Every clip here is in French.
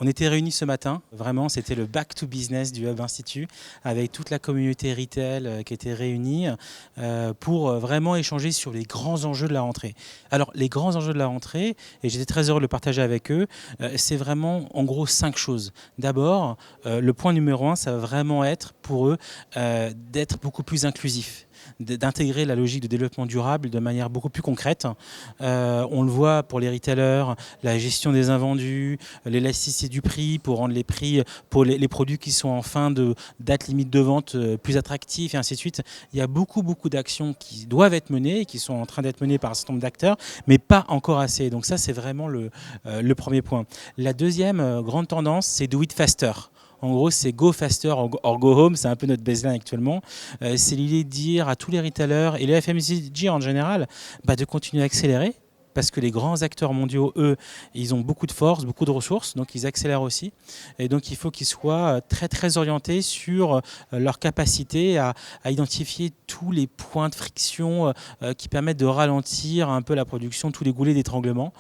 On était réunis ce matin, vraiment c'était le back to business du Hub Institut avec toute la communauté retail qui était réunie pour vraiment échanger sur les grands enjeux de la rentrée. Alors les grands enjeux de la rentrée, et j'étais très heureux de le partager avec eux, c'est vraiment en gros 5 choses. D'abord, le point numéro 1, ça va vraiment être pour eux d'être beaucoup plus inclusif, d'intégrer la logique de développement durable de manière beaucoup plus concrète. On le voit pour les retailers, la gestion des invendus, l'élasticité du prix pour rendre les prix pour les produits qui sont en fin de date limite de vente plus attractifs et ainsi de suite. Il y a beaucoup d'actions qui doivent être menées et qui sont en train d'être menées par un certain nombre d'acteurs, mais pas encore assez. Donc ça, c'est vraiment le premier point. La deuxième grande tendance, c'est do it faster. En gros, c'est go faster or go home, c'est un peu notre baseline actuellement. C'est l'idée de dire à tous les retailers et les FMCG en général de continuer à accélérer. Parce que les grands acteurs mondiaux, eux, ils ont beaucoup de force, beaucoup de ressources, donc ils accélèrent aussi. Et donc il faut qu'ils soient très orientés sur leur capacité à identifier tous les points de friction qui permettent de ralentir un peu la production, tous les goulets d'étranglement.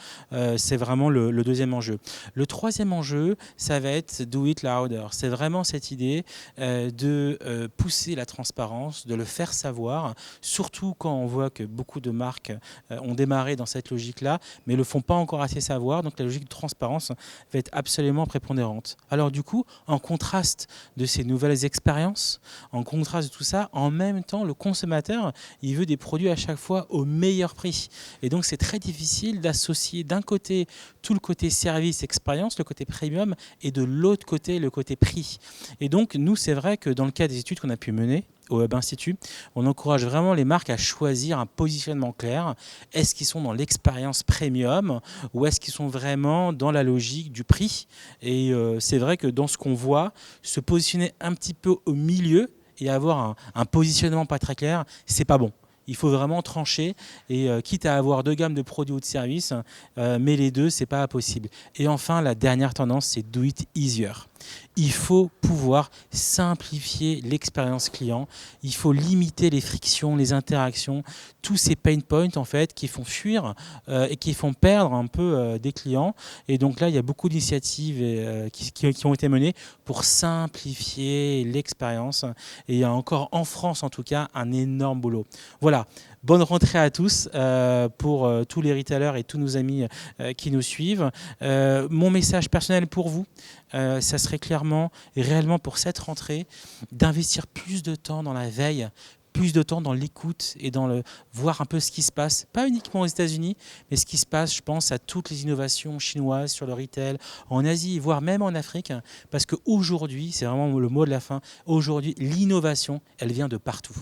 C'est vraiment le deuxième enjeu. Le troisième enjeu, ça va être do it louder. C'est vraiment cette idée de pousser la transparence, de le faire savoir, surtout quand on voit que beaucoup de marques ont démarré dans cette logique-là, mais ne le font pas encore assez savoir. Donc la logique de transparence va être absolument prépondérante. Alors du coup, en contraste de ces nouvelles expériences, en contraste de tout ça, en même temps, le consommateur, il veut des produits à chaque fois au meilleur prix. Et donc c'est très difficile d'associer d'un côté tout le côté service, expérience, le côté premium, et de l'autre côté, le côté prix. Et donc nous, c'est vrai que dans le cas des études qu'on a pu mener, au Hub Institut, on encourage vraiment les marques à choisir un positionnement clair. Est-ce qu'ils sont dans l'expérience premium ou est-ce qu'ils sont vraiment dans la logique du prix? Et c'est vrai que dans ce qu'on voit, se positionner un petit peu au milieu et avoir un positionnement pas très clair, c'est pas bon. Il faut vraiment trancher et quitte à avoir 2 gammes de produits ou de services, mais les deux, c'est pas possible. Et enfin, la dernière tendance, c'est do it easier. Il faut pouvoir simplifier l'expérience client. Il faut limiter les frictions, les interactions, tous ces pain points en fait qui font fuir et qui font perdre un peu des clients. Et donc là, il y a beaucoup d'initiatives qui ont été menées pour simplifier l'expérience. Et il y a encore en France en tout cas un énorme boulot. Voilà. Bonne rentrée à tous pour tous les retailers et tous nos amis qui nous suivent. Mon message personnel pour vous, ça serait clairement et réellement pour cette rentrée d'investir plus de temps dans la veille, plus de temps dans l'écoute et dans le voir un peu ce qui se passe, pas uniquement aux États-Unis, mais ce qui se passe, je pense, à toutes les innovations chinoises sur le retail, en Asie, voire même en Afrique, parce qu'aujourd'hui, c'est vraiment le mot de la fin, aujourd'hui, l'innovation, elle vient de partout.